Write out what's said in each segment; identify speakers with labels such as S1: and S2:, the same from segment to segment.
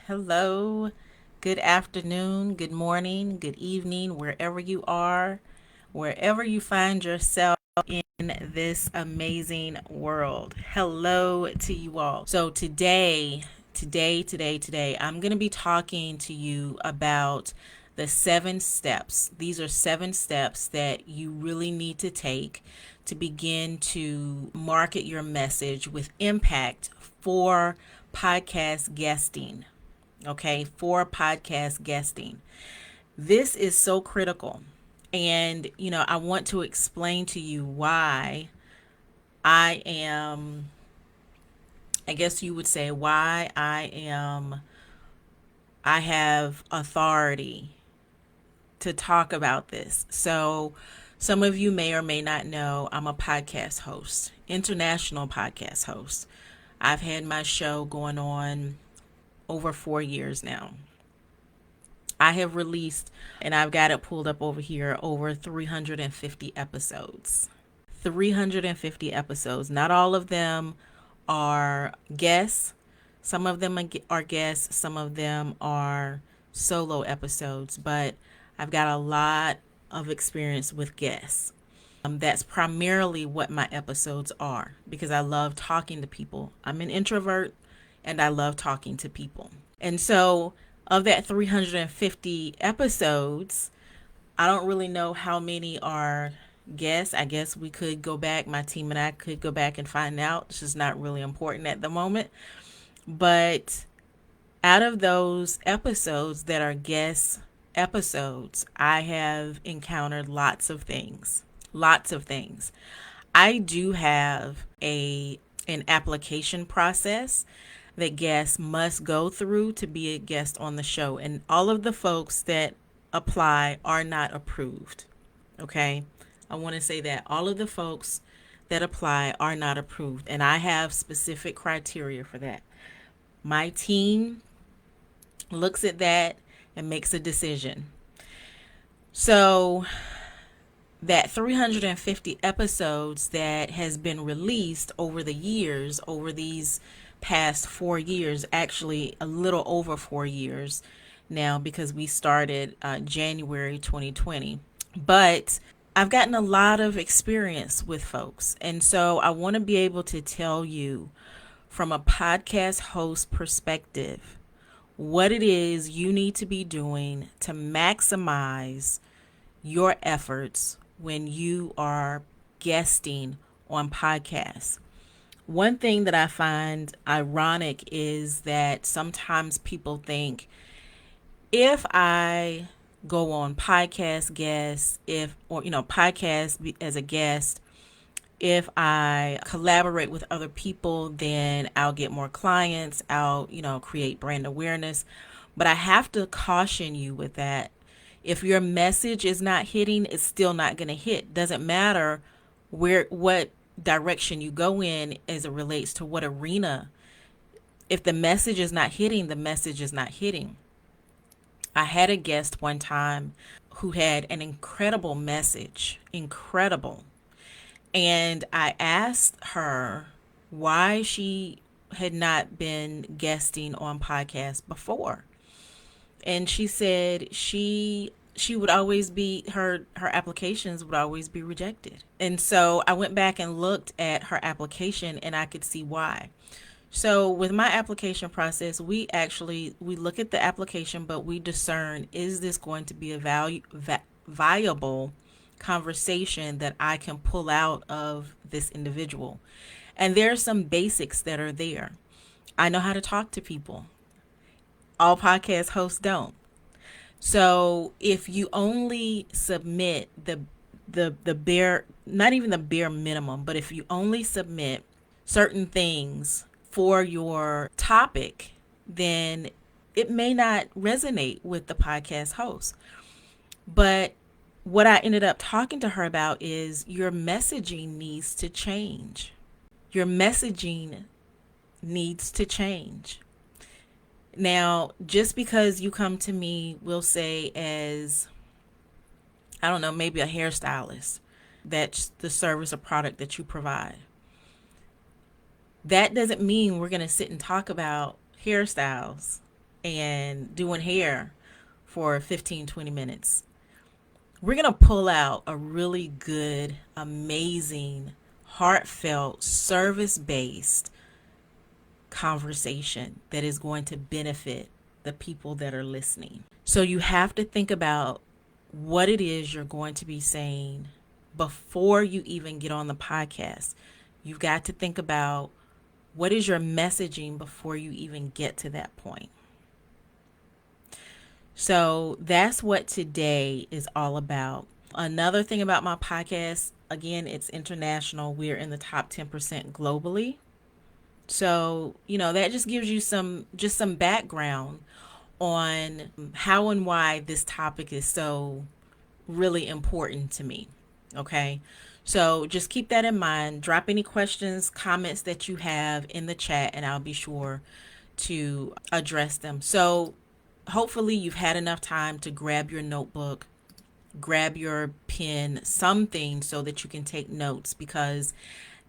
S1: Hello, good afternoon, good morning, good evening, wherever you are, wherever you find yourself in this amazing world. Hello to you all. So, today, I'm going to be talking to you about the 7 steps. These are 7 steps that you really need to take to begin to market your message with impact for podcast guesting. Okay, for podcast guesting. This is so critical. And, I want to explain to you why I am, I guess you would say, I have authority to talk about this. So, some of you may or may not know I'm a podcast host, international podcast host. I've had my show going on over 4 years now. I have released, and I've got it pulled up over here, over 350 episodes. 350 episodes. Not all of them are guests. Some of them are guests. Some of them are solo episodes. But I've got a lot of experience with guests. That's primarily what my episodes are because I love talking to people. I'm an introvert and I love talking to people. And so, of that 350 episodes, I don't really know how many are guests. I guess we could go back, my team and I could go back and find out. It's just not really important at the moment. But out of those episodes that are guest episodes, I have encountered lots of things. Lots of things. I do have an application process that guests must go through to be a guest on the show. And all of the folks that apply are not approved. Okay. I want to say that all of the folks that apply are not approved. And I have specific criteria for that. My team looks at that and makes a decision. So that 350 episodes that has been released over the years, over these past 4 years, actually a little over 4 years now because we started January 2020. But I've gotten a lot of experience with folks. And so I want to be able to tell you from a podcast host perspective what it is you need to be doing to maximize your efforts when you are guesting on podcasts. One thing that I find ironic is that sometimes people think if I go on podcast guests, podcast as a guest, if I collaborate with other people, then I'll get more clients, I'll, create brand awareness. But I have to caution you with that. If your message is not hitting, it's still not going to hit. Doesn't matter what direction you go in as it relates to what arena. If the message is not hitting, the message is not hitting. I had a guest one time who had an incredible message, incredible. And I asked her why she had not been guesting on podcasts before. And she said she would always be her applications would always be rejected. And so I went back and looked at her application and I could see why. So with my application process, we look at the application, but we discern, is this going to be a viable conversation that I can pull out of this individual? And there are some basics that are there. I know how to talk to people. All podcast hosts don't. So if you only submit the bare, not even the bare minimum, but if you only submit certain things for your topic, then it may not resonate with the podcast host. But what I ended up talking to her about is your messaging needs to change. Your messaging needs to change. Now, just because you come to me, we'll say as, I don't know, maybe a hairstylist, that's the service or product that you provide. That doesn't mean we're going to sit and talk about hairstyles and doing hair for 15, 20 minutes. We're going to pull out a really good, amazing, heartfelt, service-based conversation that is going to benefit the people that are listening. So you have to think about what it is you're going to be saying before you even get on the podcast. You've got to think about what is your messaging before you even get to that point. So that's what today is all about. Another thing about my podcast, again, it's international. We're in the top 10% globally. So, that just gives you some background on how and why this topic is so really important to me. Okay. So just keep that in mind. Drop any questions, comments that you have in the chat, and I'll be sure to address them. So hopefully you've had enough time to grab your notebook, grab your pen, something so that you can take notes, because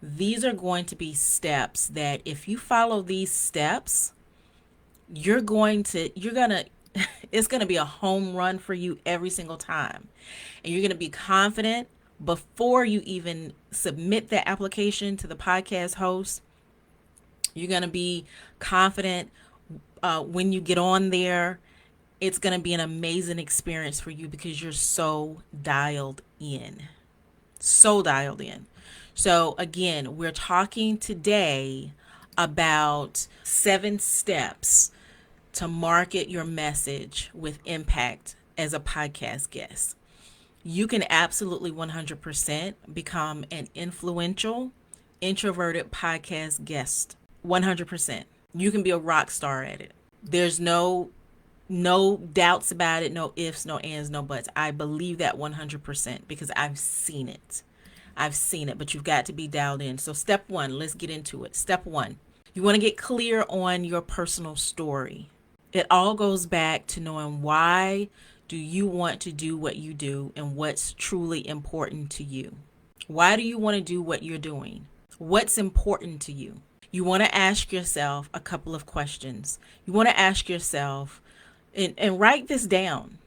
S1: these are going to be steps that if you follow these steps, it's going to be a home run for you every single time. And you're going to be confident before you even submit the application to the podcast host. You're going to be confident when you get on there. It's going to be an amazing experience for you because you're so dialed in. So dialed in. So again, we're talking today about 7 steps to market your message with impact as a podcast guest. You can absolutely 100% become an influential, introverted podcast guest. 100%. You can be a rock star at it. There's no doubts about it, no ifs, no ands, no buts. I believe that 100% because I've seen it. But you've got to be dialed in. So step 1, let's get into it. Step 1, you want to get clear on your personal story. It all goes back to knowing why do you want to do what you do and what's truly important to you. Why do you want to do what you're doing? What's important to you? You want to ask yourself a couple of questions. You want to ask yourself, and write this down.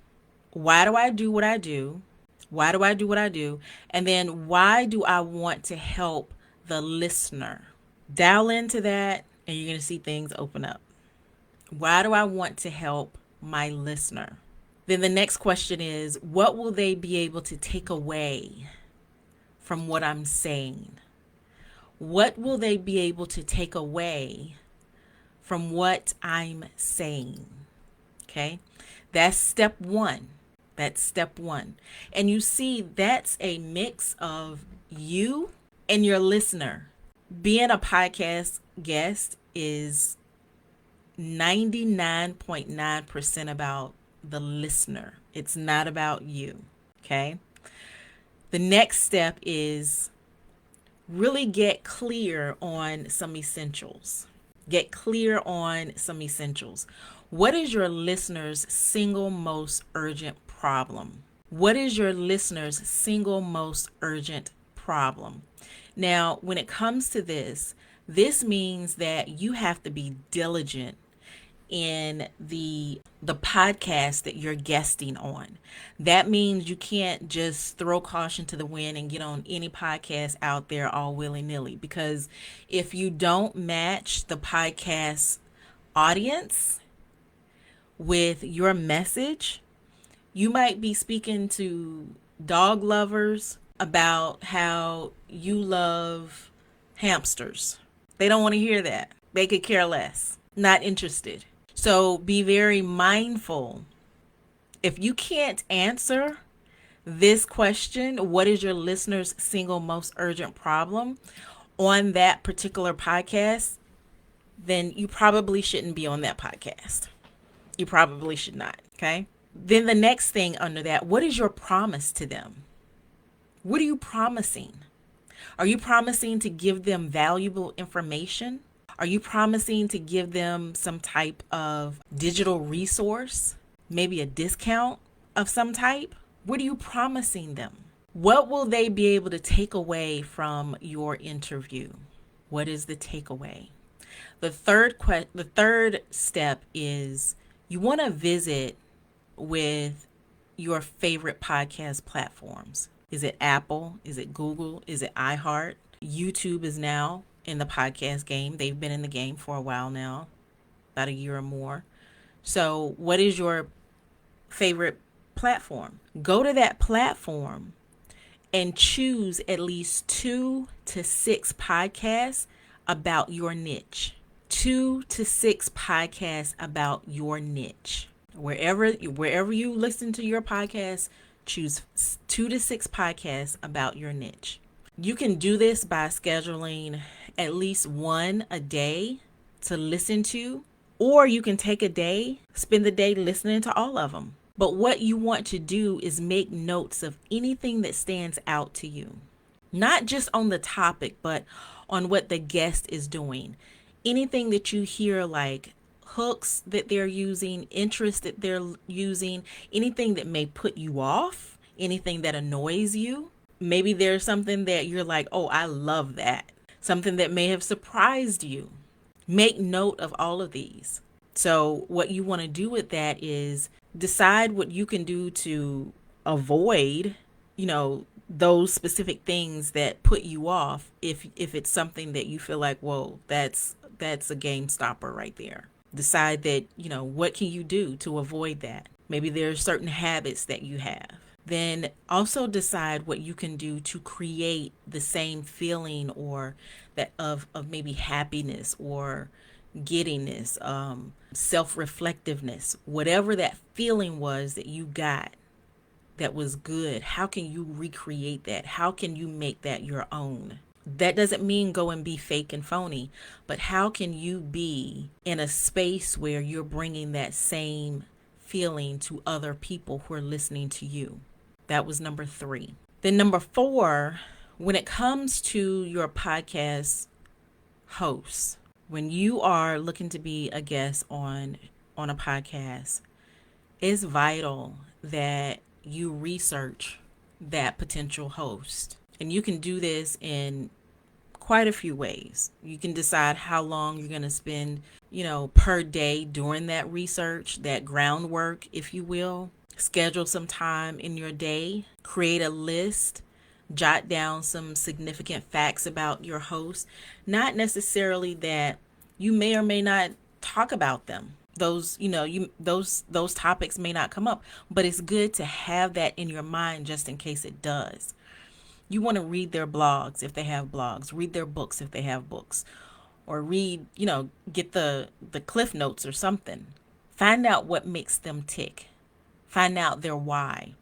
S1: Why do I do what I do? Why do I do what I do? And then why do I want to help the listener? Dial into that and you're going to see things open up. Why do I want to help my listener? Then the next question is, what will they be able to take away from what I'm saying? What will they be able to take away from what I'm saying? Okay, that's step 1. That's step 1. And you see, that's a mix of you and your listener. Being a podcast guest is 99.9% about the listener. It's not about you. Okay. The next step is really get clear on some essentials. Get clear on some essentials. What is your listener's single most urgent problem? What is your listener's single most urgent problem? Now, when it comes to this means that you have to be diligent in the podcast that you're guesting on. That means you can't just throw caution to the wind and get on any podcast out there all willy-nilly, because if you don't match the podcast audience with your message, you might be speaking to dog lovers about how you love hamsters. They don't want to hear that. They could care less. Not interested. So be very mindful. If you can't answer this question, what is your listener's single most urgent problem, on that particular podcast, then you probably shouldn't be on that podcast. You probably should not. Okay. Then the next thing under that, what is your promise to them? What are you promising? Are you promising to give them valuable information? Are you promising to give them some type of digital resource? Maybe a discount of some type? What are you promising them? What will they be able to take away from your interview? What is the takeaway? The third step is You want to visit with your favorite podcast platforms. Is it Apple? Is it Google? Is it iHeart? YouTube is now in the podcast game. They've been in the game for a while now, about a year or more. So, what is your favorite platform? Go to that platform and choose at least 2 to 6 podcasts about your niche. 2 to 6 podcasts about your niche. Wherever you listen to your podcast, choose 2 to 6 podcasts about your niche. You can do this by scheduling at least one a day to listen to, or you can take a day, spend the day listening to all of them. But what you want to do is make notes of anything that stands out to you, not just on the topic, but on what the guest is doing. Anything that you hear, like hooks that they're using, interest that they're using, anything that may put you off, anything that annoys you. Maybe there's something that you're like, oh, I love that. Something that may have surprised you. Make note of all of these. So what you want to do with that is decide what you can do to avoid, those specific things that put you off. If it's something that you feel like, whoa, that's a game stopper right there. Decide that, what can you do to avoid that? Maybe there are certain habits that you have. Then also decide what you can do to create the same feeling or that of maybe happiness or giddiness, self-reflectiveness, whatever that feeling was that you got that was good. How can you recreate that? How can you make that your own? That doesn't mean go and be fake and phony, but how can you be in a space where you're bringing that same feeling to other people who are listening to you? That was number 3. Then number 4, when it comes to your podcast hosts, when you are looking to be a guest on a podcast, it's vital that you research that potential host. And you can do this in quite a few ways. You can decide how long you're going to spend, per day during that research, that groundwork, if you will. Schedule some time in your day, create a list, jot down some significant facts about your host. Not necessarily that you may or may not talk about them. Those topics may not come up, but it's good to have that in your mind just in case it does. You want to read their blogs if they have blogs, read their books if they have books, or read, get the cliff notes or something. Find out what makes them tick. Find out their why.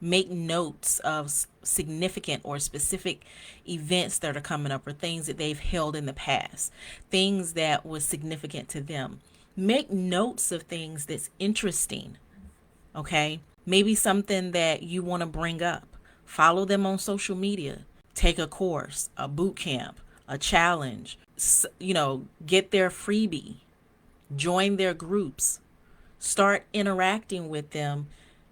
S1: Make notes of significant or specific events that are coming up or things that they've held in the past, things that was significant to them. Make notes of things that's interesting, okay? Maybe something that you want to bring up. Follow them on social media. Take a course, a boot camp, a challenge, get their freebie. Join their groups. Start interacting with them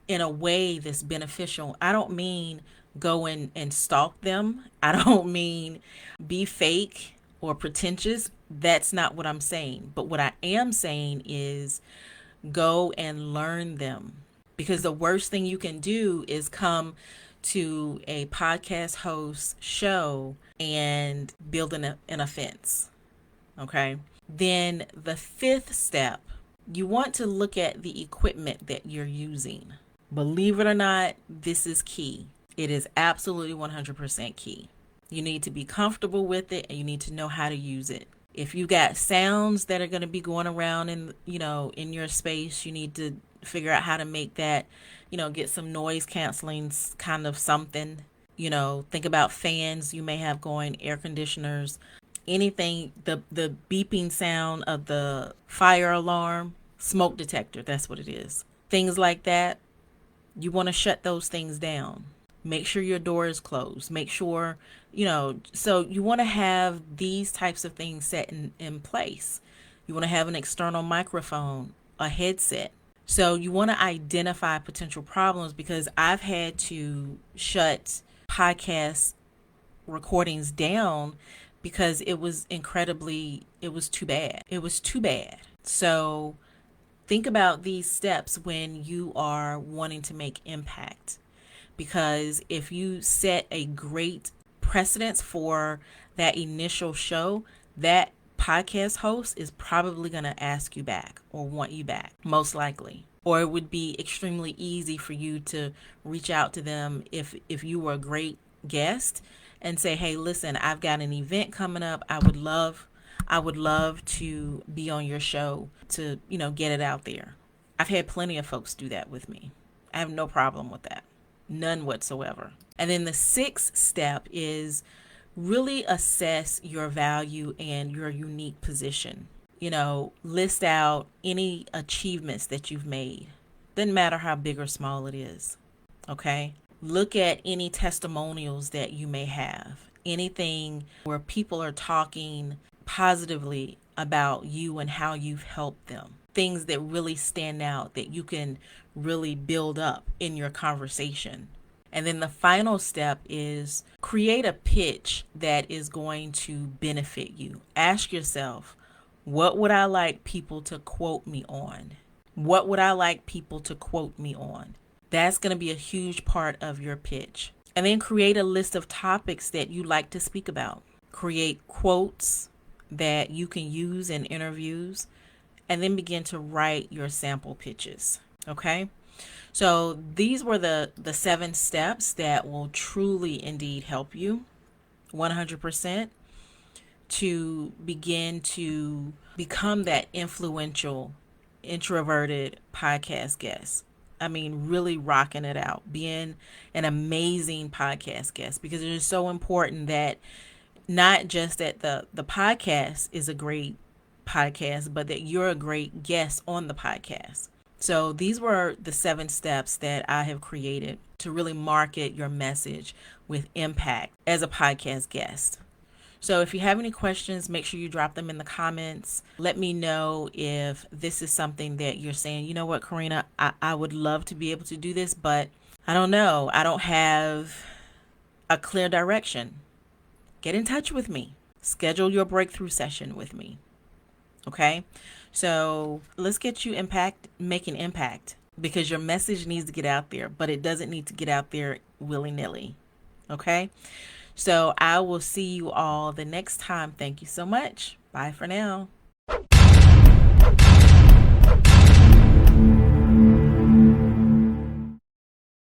S1: in a way that's beneficial. I don't mean go and stalk them. I don't mean be fake or pretentious. That's not what I'm saying. But what I am saying is go and learn them. Because the worst thing you can do is come to a podcast host show and build an offense. Okay? Then the 5th step, you want to look at the equipment that you're using. Believe it or not, this is key. It is absolutely 100% key. You need to be comfortable with it and you need to know how to use it. If you got sounds that are going to be going around in your space, you need to figure out how to make that, get some noise canceling kind of something. Think about fans you may have going, air conditioners, anything, the beeping sound of the fire alarm, smoke detector, that's what it is. Things like that, you want to shut those things down. Make sure your door is closed. Make sure, so you want to have these types of things set in place. You want to have an external microphone, a headset. So you want to identify potential problems, because I've had to shut podcast recordings down because it was too bad. It was too bad. So Think about these steps when you are wanting to make impact. Because if you set a great precedence for that initial show, that podcast host is probably going to ask you back or want you back, most likely. Or it would be extremely easy for you to reach out to them if you were a great guest and say, "Hey, listen, I've got an event coming up. I would love to be on your show to, get it out there." I've had plenty of folks do that with me. I have no problem with that. None whatsoever. And then the sixth step is really assess your value and your unique position. List out any achievements that you've made. Doesn't matter how big or small it is. Okay? Look at any testimonials that you may have. Anything where people are talking positively about you and how you've helped them. Things that really stand out that you can really build up in your conversation. And then the final step is create a pitch that is going to benefit you. Ask yourself, what would I like people to quote me on? What would I like people to quote me on? That's going to be a huge part of your pitch. And then create a list of topics that you like to speak about. Create quotes that you can use in interviews, and then begin to write your sample pitches. Okay? So these were the 7 steps that will truly indeed help you 100% to begin to become that influential, introverted podcast guest. I mean, really rocking it out, being an amazing podcast guest, because it is so important that not just that the podcast is a great podcast, but that you're a great guest on the podcast. So these were the 7 steps that I have created to really market your message with impact as a podcast guest. So if you have any questions, make sure you drop them in the comments. Let me know if this is something that you're saying, you know what, Karina, I would love to be able to do this, but I don't know. I don't have a clear direction. Get in touch with me. Schedule your breakthrough session with me. Okay? So let's get you making impact, because your message needs to get out there, but it doesn't need to get out there willy-nilly. Okay? So I will see you all the next time. Thank you so much. Bye for now.